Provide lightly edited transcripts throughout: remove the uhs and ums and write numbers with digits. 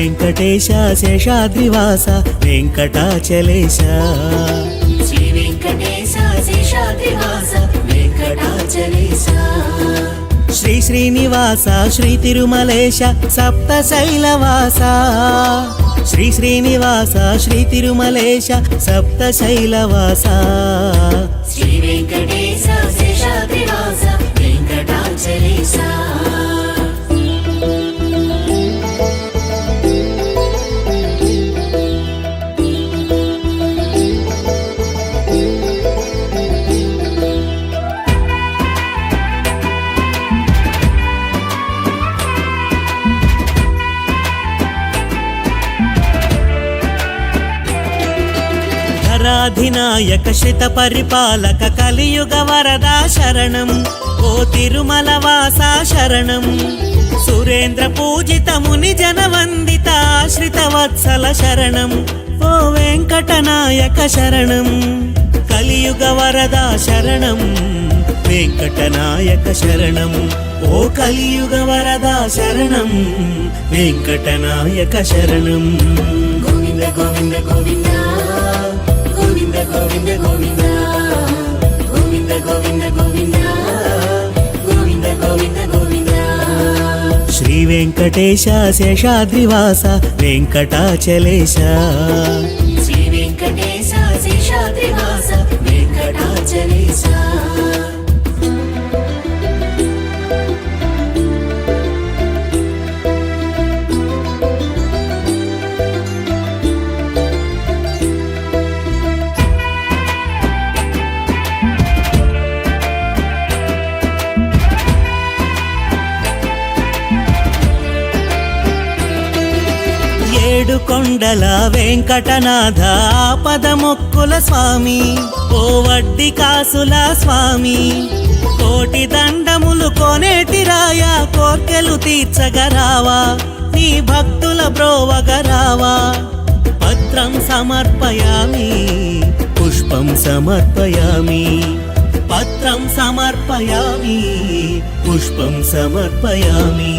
వెంకటేశ శేషాద్రివాస వెంకటాచలేశ శ్రీ వెంకటేశ శేషాద్రివాస వెంకటాచలేశ శ్రీ శ్రీనివాస శ్రీ తిరుమలేశ సప్తశైలవాస శ్రీ శ్రీనివాస శ్రీ తిరుమలేశ సప్తశైలవాస శ్రీ వెంకటేశ శేషాద్రివాస వెంకటాచలేశ ధరాధినాయక శ్రిత పరిపాలక కలియుగ వరదా శరణం ఓ తిరుమల వాస శరణం సురేంద్ర పూజిత ముని జన వందిత ఆశ్రిత వత్సల శరణం ఓ వెంకటనాయక శరణం కలియుగ వరదా శరణం వెంకటనాయక శరణం ఓ కలియుగ వరదా శరణం వెంకటనాయక శరణం గోవింద గోవింద గోవింద గోవింద గోవింద గోవింద గోవింద గోవింద గోవింద గోవింద గోవింద గోవింద శ్రీ వెంకటేశ శేషాద్రివాస వెంకటాచలేశ శ్రీ వెంకటేశ శేషాద్రివాస వెంకటాచలేశ ఏడు కొండల వెంకటనాథ ఆపద మొక్కుల స్వామి ఓ వడ్డీ కాసుల స్వామి కోటి దండములు కోనేటి రాయ కోర్కెలు తీర్చగరావా నీ భక్తుల బ్రోవగరావా పత్రం సమర్పయామి పుష్పం సమర్పయామి పత్రం సమర్పయామి పుష్పం సమర్పయామి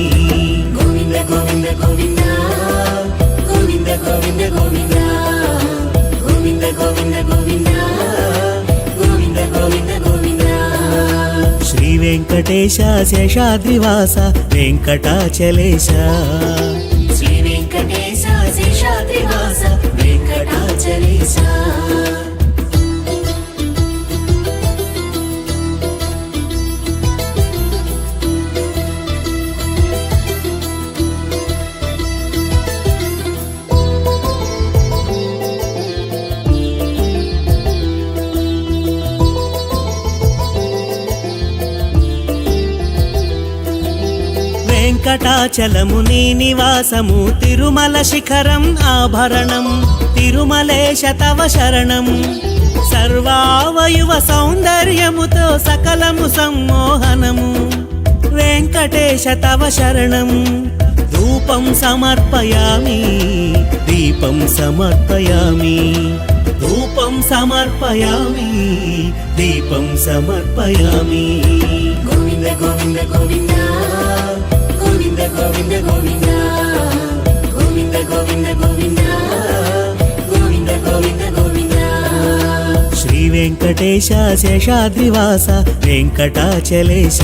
గోవింద గోవింద గోవింద గోవింద గోవింద గోవింద గోవింద గోవింద గోవింద గోవింద గోవింద గోవింద శ్రీ వెంకటేశ శేషాద్రివాస వెంకటాచలేశ శ్రీ వెంకటేశ శేషాద్రివాస వెంకటాచలేశ వెంకటాచలము నీ నివాసము తిరుమల శిఖరం ఆభరణం తిరుమలేశ తవ శరణం సర్వావయువ సౌందర్యముతో సకలము సమ్మోహనము వెంకటేశ తవ శరణం ధూపం సమర్పయామి దీపం సమర్పయామి ధూపం సమర్పయామి దీపం సమర్పయామి గోవింద గోవింద గోవింద గోవింద గోవింద గోవింద గోవింద గోవింద గోవింద గోవింద గోవింద గోవింద శ్రీ వెంకటేశ శేషాద్రివాస వెంకటాచలేశ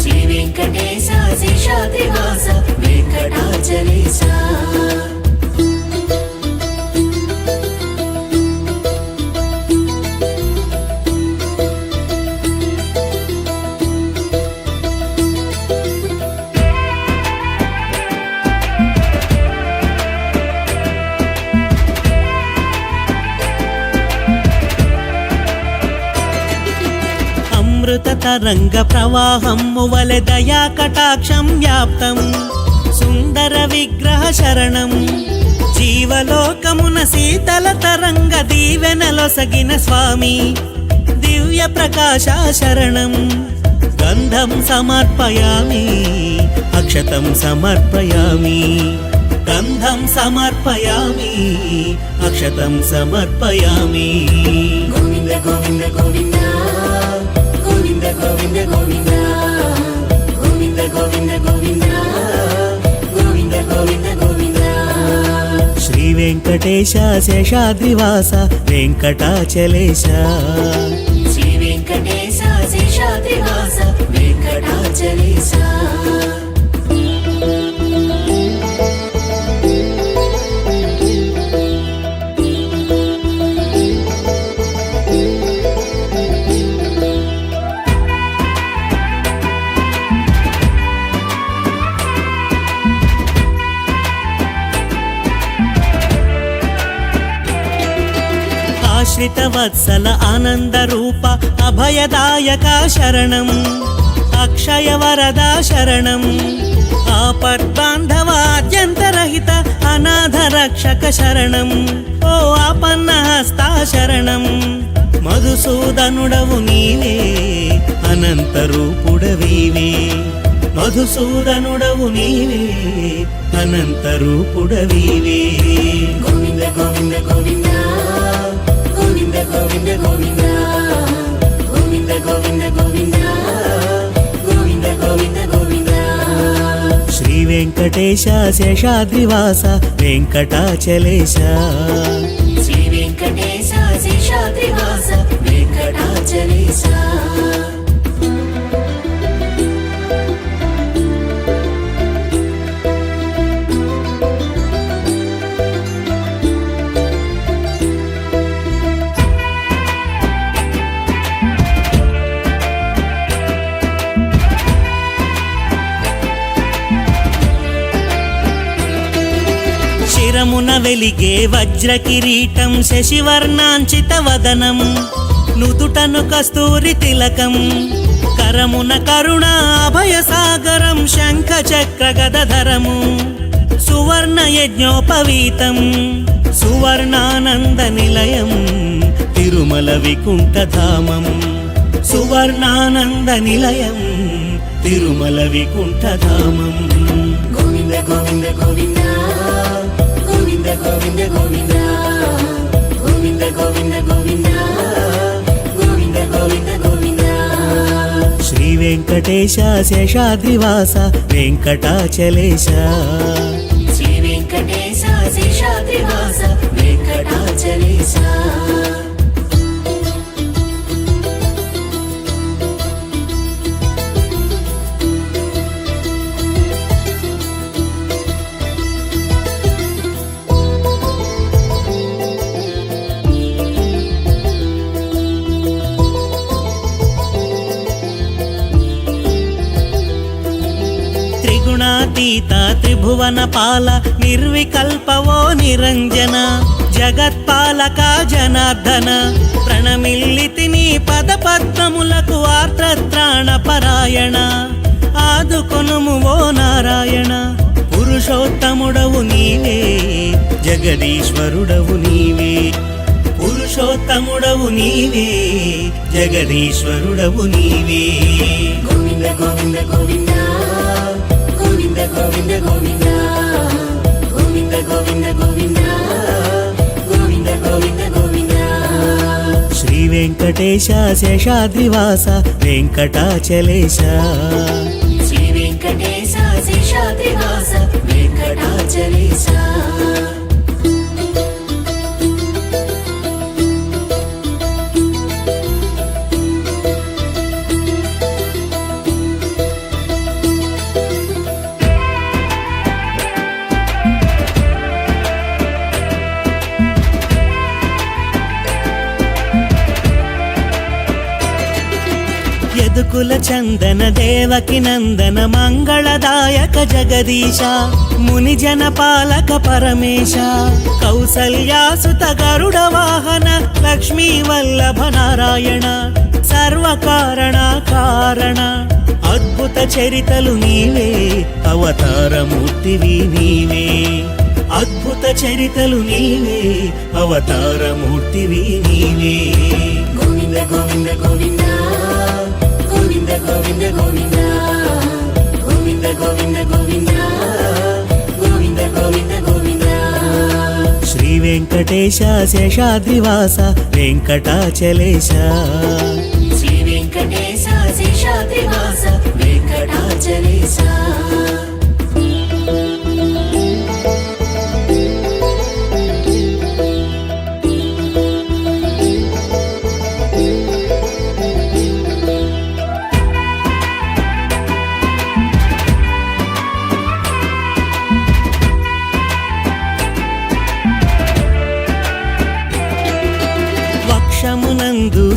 శ్రీ వెంకటేశ శేషాద్రివాస వెంకటాచలేశ అమృత తరంగ ప్రవాహము వలె దయా కటాక్షం వ్యాప్తం సుందర విగ్రహ శరణం జీవలోకమున శీతల తరంగ దీవెనలొసగిన స్వామి దివ్య ప్రకాశ శరణం గంధం సమర్పయామి అక్షతం సమర్పయామి గంధం సమర్పయామి అక్షతం సమర్పయామి గోవింద గోవింద గోవింద గోవింద గోవింద గోవింద గోవింద గోవింద గోవింద గోవింద గోవింద గోవింద వెంకటేశ శేషాద్రివాస వెంకటాచలేశ శ్రీ వెంకటేశ శేషాద్రివాస వెంకటాచలేశ ఆశ్రిత వత్సల ఆనంద రూప అభయదాయక శరణం అక్షయ వరద శరణం ఆపద్బాంధవాద్యంతరహిత అనాథ రక్షక శరణం ఓ ఆపన్న హస్త శరణం మధుసూదనుడవు నీవే అనంత రూపుడవీవే మధుసూదనుడవు నీవే అనంత రూపుడవీవే గోవింద గోవింద గోవింద గోవింద గోవింద గోవింద గోవింద గోవింద గోవింద గోవింద గోవింద గోవింద శ్రీ వెంకటేశ శేషాద్రివాస వెంకటాచలేశ శ్రీ వెంకటేశ శేషాద్రివాస వెంకటాచలేశ శిరమున వెలిగే వజ్ర కిరీటం శశివర్ణాంచిత వదనం నుదుటను కస్తూరి తిలకం కరమున కరుణ అభయ సాగరం శంఖ చక్ర గదధరము సువర్ణ యజ్ఞోపవీతం సువర్ణానంద నిలయం తిరుమల వికుంఠధామం సువర్ణానంద నిలయం తిరుమల వికుంఠధామం గోవింద గోవింద గోవింద గోవింద గోవింద గోవింద గోవింద గోవింద గోవింద గోవింద గోవింద గోవింద శ్రీ వెంకటేశ శేషాద్రివాస వెంకటాచలేశ శ్రీ వెంకటేశ శేషాద్రివాస వెంకటాచలేశ త్రిగుణాతీత త్రిభువన పాల నిర్వికల్పవో నిరంజన జగత్పాలక జనార్దన ప్రణమిల్లితి నీ పద పద్మములకు ఆర్తత్రాణ పరాయణ ఆదుకొనుము ఓ నారాయణ పురుషోత్తముడవు నీవే జగదీశ్వరుడవు నీవే పురుషోత్తముడవు నీవే జగదీశ్వరుడవు నీవే గోవింద గోవింద గోవింద గోవింద గోవింద గోవింద గోవింద గోవింద గోవింద గోవింద గోవింద గోవింద శ్రీ వెంకటేశ శేషాద్రివాస వెంకటాచలేశ శ్రీ వెంకటేశ శేషాద్రివాస వెంకటాచలేశ యదుకుల చందన దేవకి నందన మంగళదాయక జగదీశ ముని జన పాలక పరమేశ కౌసల్యాసుత గరుడ వాహన లక్ష్మీ వల్లభ నారాయణ సర్వకారణ కారణ అద్భుత చరితలు నీవే అవతారమూర్తివి నీవే అద్భుత చరితలు నీవే అవతారమూర్తివి నీవే గోవింద గోవింద గోవింద గోవింద గోవింద గోవింద గోవింద గోవింద గోవింద గోవింద గోవింద గోవింద శ్రీ వెంకటేశ శేషాద్రివాస వెంకటాచలేశ శ్రీ వెంకటేశ శేషాద్రివాస వెంకటాచలేశ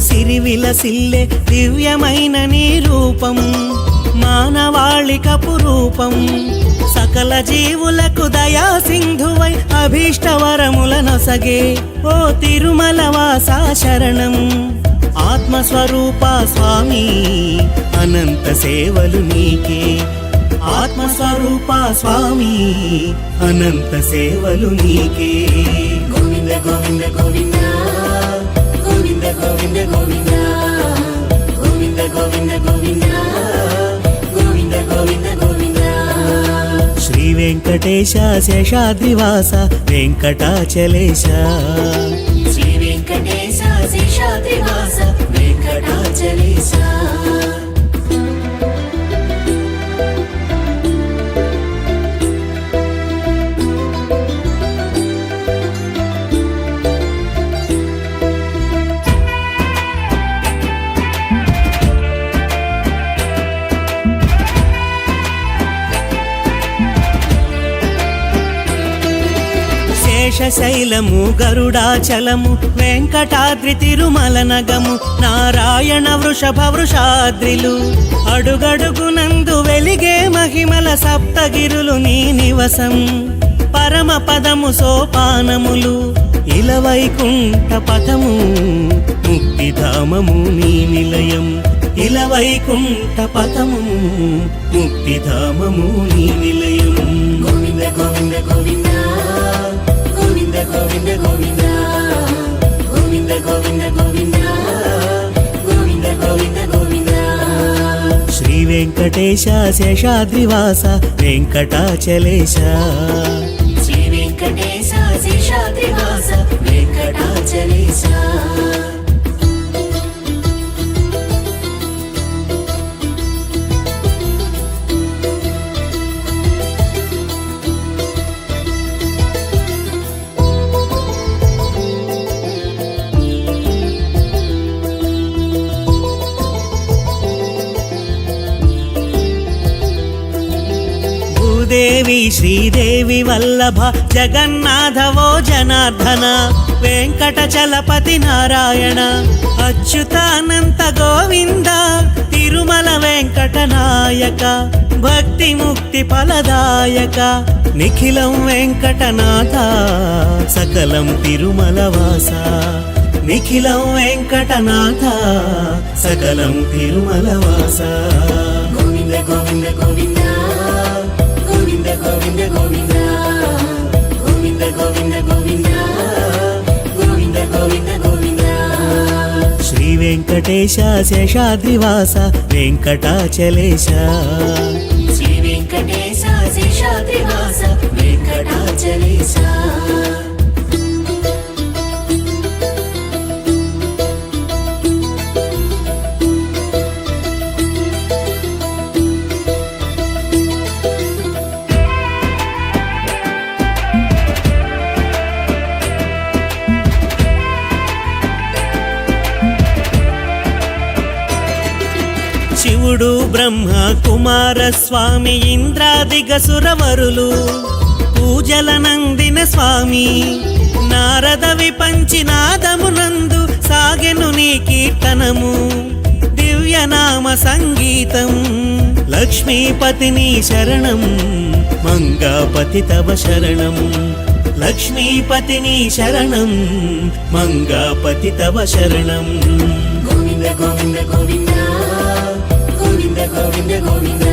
సిరివిలసిల్లే దివ్యమైన నీ రూపం మానవాళికపు రూపం సకల జీవులకు దయా సింధువై అభీష్టవరములనొసగే ఓ తిరుమల వాసా శరణం ఆత్మస్వరూప స్వామి అనంత సేవలు నీకే ఆత్మస్వరూప స్వామి అనంత సేవలు నీకే గోవింద గోవింద గోవింద గోవింద గోవింద గోవింద గోవింద గోవింద గోవింద గోవింద గోవింద గోవింద శ్రీ వెంకటేశ శేషాద్రివాస వెంకటాచలేశ శ్రీ వెంకటేశ శేషాద్రివాస వెంకటాచలేశ శేషశైలము గరుడాచలము వెంకటాద్రి తిరుమల నగము నారాయణ వృషభ వృషాద్రిలు అడుగడుగునందు వెలిగే మహిమల సప్తగిరులు నీ నివసం పరమ పదము సోపానములు ఇలవైకుంఠ పథము ముక్తిధామము నీ నిలయం ఇలవైకుంఠ పథము ముక్తిధామము నీ నిలయం గోవింద గోవింద గోవింద గోవింద గోవింద గోవింద గోవింద గోవింద గోవింద గోవింద గోవింద గోవింద శ్రీ వెంకటేశ శేషాద్రివాస వెంకటాచలేశ శ్రీ వెంకటేశ శేషాద్రివాస వెంకటాచలేశ భూదేవి శ్రీదేవి వల్లభ జగన్నాథవో జనార్దన వెంకటచలపతి నారాయణ అచ్యుతానంత గోవింద తిరుమల వెంకట నాయక భక్తి ముక్తి ఫలదాయక నిఖిలం వెంకటనాథ సకలం తిరుమల వాస నిఖిలం వెంకటనాథ సకలం తిరుమల వాస గోవింద గోవింద గోవింద గోవింద గోవింద గోవింద గోవింద గోవింద గోవింద గోవింద గోవింద గోవింద శ్రీ వెంకటేశ శేషాద్రివాస వెంకటాచలేశ శ్రీ వెంకటేశ శేషాద్రివాస వెంకటాచలేశ శివుడు బ్రహ్మ కుమార స్వామి ఇంద్రాదిగ సురవరులు పూజల నందిన స్వామి నారద విపంచినాదమునందు సాగెను నీ కీర్తనము దివ్యనామ సంగీతం లక్ష్మీపతిని శరణం మంగాపతి తవ శరణం లక్ష్మీపతిని శరణం మంగాపతి తవ శరణం గోవింద గోవింద గోవింద గోవింద గోవింద గోవింద